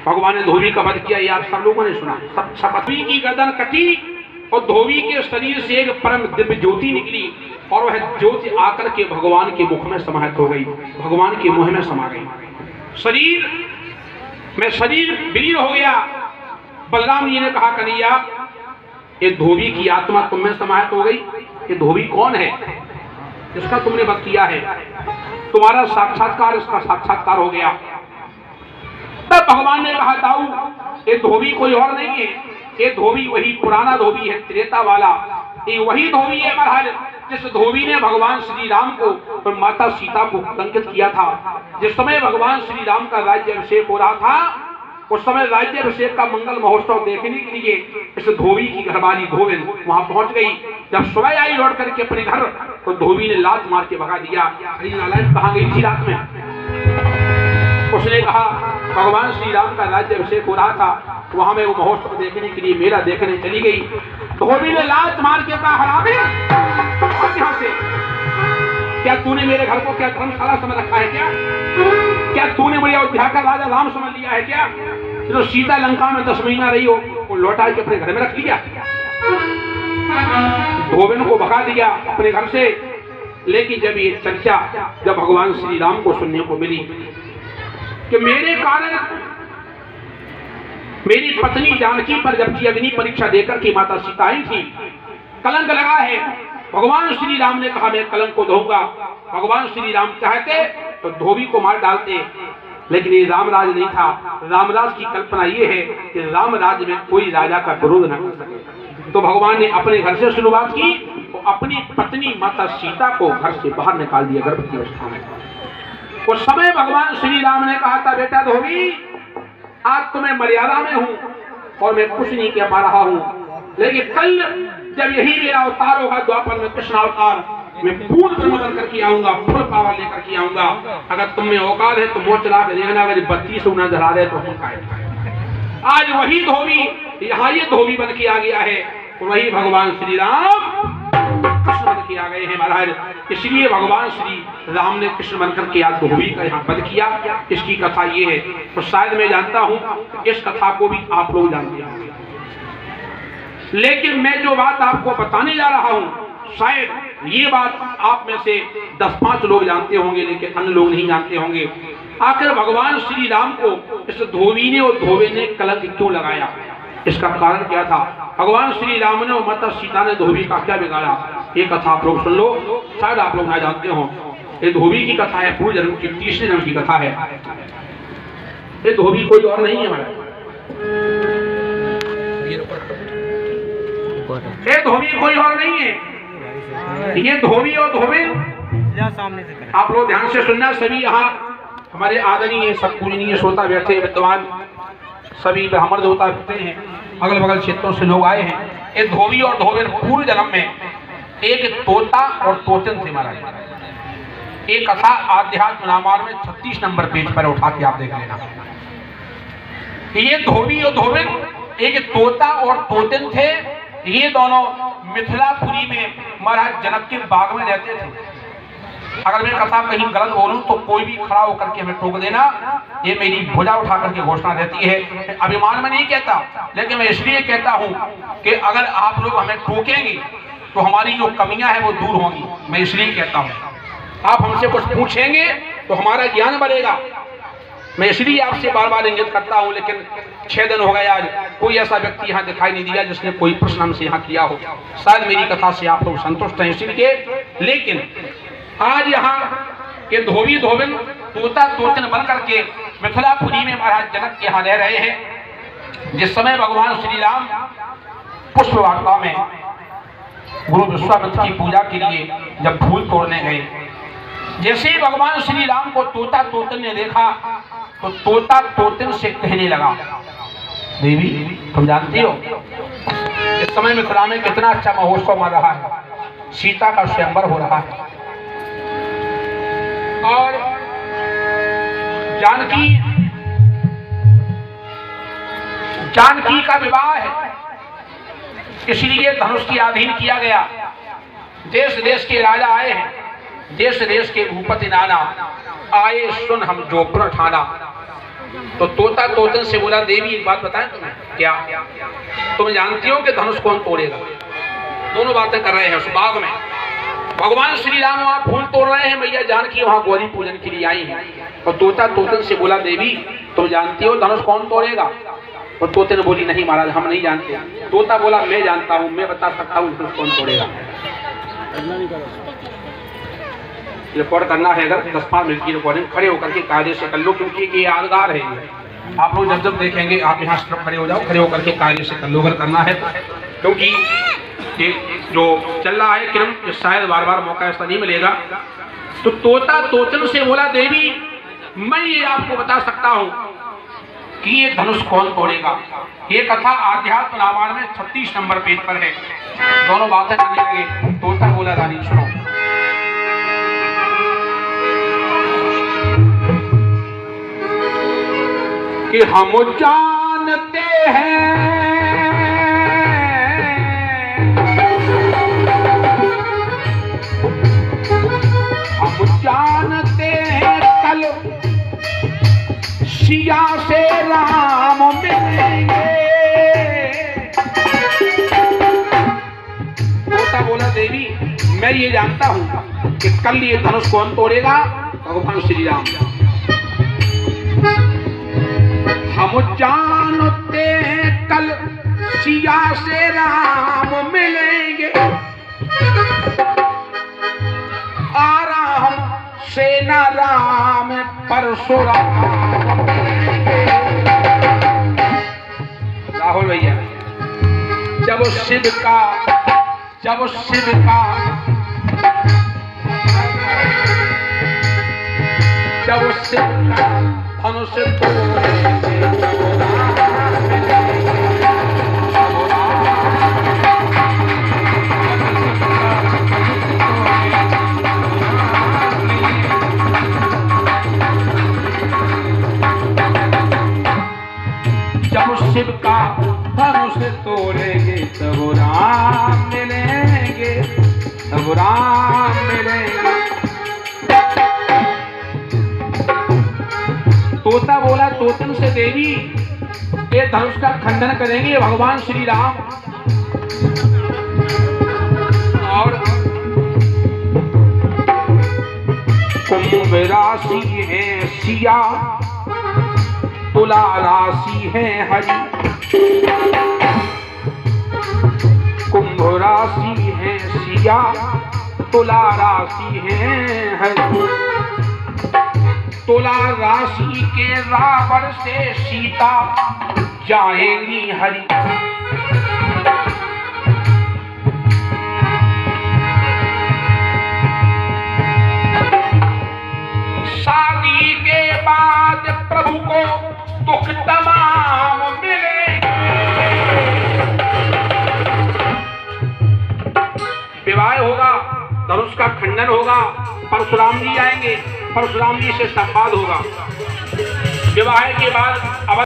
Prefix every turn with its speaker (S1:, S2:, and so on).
S1: भगवान ने धोबी का वध किया, ये आप सब लोगों ने सुना। धोबी की गर्दन कटी और धोबी के शरीर से एक परम दिव्य ज्योति निकली और वह ज्योति आकर के भगवान के मुख में समाहित हो गई, भगवान के मुंह में समा गई। शरीर विलीन हो गया। बलराम जी ने कहा, कन्हैया ये धोबी की आत्मा तुम में समाहित हो गई, ये धोबी कौन है इसका तुमने वध किया है, तुम्हारा साक्षात्कार, इसका साक्षात्कार हो गया। तब भगवान ने कहा, दाऊ ये धोबी कोई और नहीं है, ये धोबी वही पुराना धोबी है, त्रेता वाला। ये वही धोबी है महाराज जिस धोबी ने भगवान श्री राम को और माता सीता को कलंकित किया था। जिस समय भगवान श्री राम का राज्य अभिषेक हो रहा था, उस समय राज्य अभिषेक का मंगल महोत्सव देखने के लिए इस धोबी की घरवाली धोबिन वहां पहुंच गई। जब सुबह आई लौट करके अपने घर, तो धोबी ने लात मार के भगा दिया। अरे नारायण कहाँ गई थी रात में? उसने कहा, भगवान श्री राम का राज्य अभिषेक हो रहा था, वहां में वो महोत्सव देखने के लिए मेला देखने चली गई। धोबी ने लात मार के कहा, हरामी यहाँ से, क्या तूने मेरे घर को क्या धर्मशाला समझ रखा है क्या? क्या तूने मुझे अयोध्या का राजा राम समझ लिया है क्या? जो सीता लंका में 10 महीना रही हो, वो लौटा के अपने घर में रख लिया। धोबिन को भगा दिया अपने घर से। लेकिन जब ये चर्चा जब भगवान श्री राम को सुनने को मिली कि मेरे कारण मेरी पत्नी जानकी पर जबकि अग्नि परीक्षा देकर के माता सीता आई थी, कलंक लगा है, भगवान श्री राम ने कहा मैं कलंक को धोऊंगा। भगवान श्री राम चाहते तो धोबी को मार डालते, लेकिन ये रामराज नहीं था। रामराज की कल्पना ये है कि रामराज में कोई राजा का विरोध न कर सके। तो भगवान ने अपने घर से शुरुआत की, तो अपनी पत्नी माता सीता को घर से बाहर निकाल दिया गर्भवती अवस्था में। उस समय भगवान श्री राम ने कहा था, बेटा धोबी आज तो मैं मर्यादा में हूं और मैं कुछ नहीं कह पा रहा हूं, लेकिन कल जब यही मेरा अवतार होगा द्वापर में कृष्ण अवतार, मैं पूर्ण ब्रह्म बन करके आऊंगा, फुल पावर लेकर के आऊंगा। अगर तुम में औकात है तो मोह चला के देखना, अगर 32 उना जला दे तो हम खाए। आज वही धोबी यहाँ ये धोबी बन के आ गया है, वही भगवान श्री राम कृष्ण बन के आ गए हैं महाराज। इसलिए भगवान श्री राम ने कृष्ण बनकर के आज धोबी का यहाँ वध किया। इसकी कथा ये है, तो शायद मैं जानता हूँ इस कथा को भी आप लोग जानते हैं, लेकिन मैं जो बात आपको बताने जा रहा हूँ शायद ये बात आप में से 10-5 लोग जानते होंगे, लेकिन अन्य लोग नहीं जानते होंगे। आखिर भगवान श्री राम को इस धोबी ने और धोबे ने कलंक क्यों लगाया, इसका कारण क्या था? भगवान श्री राम ने और माता सीता ने धोबी का क्या बिगाड़ा, ये कथा आप लोग सुन लो, शायद आप लोग ना जानते हो। ये धोबी की कथा है, पूर्व जन्म की, तीसरे जन्म की कथा है। ये धोबी कोई और नहीं है हमारा, ये धोबी कोई और नहीं है। ये धोबी और धोबिन आप लोग ध्यान से सुनना। सभी यहाँ हमारे आदरणीय सत्पूजनीय श्रोता बैठे, विद्वान सभी ब्राह्मण देवता बैठे हैं, अगल बगल क्षेत्रों से लोग आए हैं। ये धोबी और धोबिन पूर्व जन्म में एक तोता और तोतन थे महाराज। एक कथा आध्यात्म रामायण में 36 नंबर पेज पर उठा के आप देख लेना। ये धोबी और धोबिन एक तोता और तोतन थे। ये दोनों मिथिलापुरी में महाराज जनक के बाग में रहते थे। अगर मैं कथा कहीं गलत बोलूं तो कोई भी खड़ा होकर के हमें टोक देना, ये मेरी भुजा उठा करके घोषणा देती है। अभिमान में नहीं कहता, लेकिन मैं इसलिए कहता हूं कि अगर आप लोग हमें टोकेंगे तो हमारी जो कमियां हैं वो दूर होंगी। मैं इसलिए कहता हूं, आप हमसे कुछ पूछेंगे तो हमारा ज्ञान बढ़ेगा। मैं इसलिए आपसे बार बार इंगित करता हूं, लेकिन 6 दिन हो गए, आज कोई ऐसा व्यक्ति यहाँ दिखाई नहीं दिया जिसने कोई प्रश्न हमसे यहाँ किया हो। शायद मेरी कथा से आप लोग संतुष्ट हैं इसलिए। लेकिन आज यहाँ ये धोबी धोबिन तोता तोतन बन करके मिथिलापुरी में महाराज जनक के यहाँ रह रहे हैं। जिस समय भगवान श्री राम पुष्प वाटिका में गुरु विश्वामित्र की पूजा के लिए जब फूल तोड़ने गए, जैसे ही भगवान श्री राम को तोता तोतन ने देखा तो तोता तोतन से कहने लगा, देवी तुम जानती हो इस समय मिथिला में कितना अच्छा महोत्सव मना रहा है, सीता का स्वयंवर हो रहा है और जानकी का विवाह है, इसलिए धनुष की अधीन किया गया। देश देश के राजा आए हैं, देश देश के भूपति नाना आए सुन हम जोपर ठाना। तो तोता तोतन से बोला, देवी एक बात बताएं तुम्हें, क्या तुम जानती हो कि धनुष कौन तोड़ेगा? दोनों बातें कर रहे हैं उस बाग में। भगवान श्री राम वहां फूल तोड़ रहे हैं, मैया जानकी वहां गौरी पूजन के लिए आई है। और तोता तोतन से बोला, देवी तुम जानती हो धनुष कौन तोड़ेगा? और तोते ने बोली, नहीं महाराज हम नहीं जानते। तोता बोला, मैं जानता हूं, मैं बता सकता हूं धनुष कौन तोड़ेगा। रिकॉर्ड करना है, अगर 10-5 मिनट की रिकॉर्डिंग खड़े होकर के कायदे से कर लो, क्योंकि ये यादगार है। आप लोग जब जब देखेंगे आप यहाँ से खड़े हो जाओ, खड़े होकर के कायदे से कर लो अगर करना है, क्योंकि ये जो चल रहा है क्रम शायद बार बार मौका ऐसा नहीं मिलेगा। तो तोता तोतन से बोला, देवी मैं ये आपको बता सकता हूँ कि ये धनुष कौन तोड़ेगा। ये कथा आध्यात्म रामायण में 36 नंबर पेज पर है। दोनों बातें करने लगे। तोता बोला, रानी सुनो, कि हम जानते हैं कल सिया से राम मिलेंगे। तोता बोला, देवी मैं ये जानता हूं कि कल ये धनुष कौन तोड़ेगा? भगवान श्री राम। हम जानते हैं कल सिया से राम मिलेंगे, आराम सेना राम परशुराम। राहुल भैया, जब शिव का धनुष शिव का धनुष तोड़ेंगे तब राम मिलेंगे, तब राम मिलेंगे। तोता बोला तोतन से, देवी ये धनुष का खंडन करेंगे भगवान श्री राम। और कुंभ राशि है सिया, तुला राशि है हरि। कुंभ राशि है सिया, तुला राशि है हरि। तुला राशि के रावण से सीता जाएंगी हरि। शादी के बाद प्रभु को दुख तमाम मिलेंगे। विवाह होगा, धनुष का खंडन होगा, परशुराम जी आएंगे, परशुराम जी से संवाद होगा। विवाह के बाद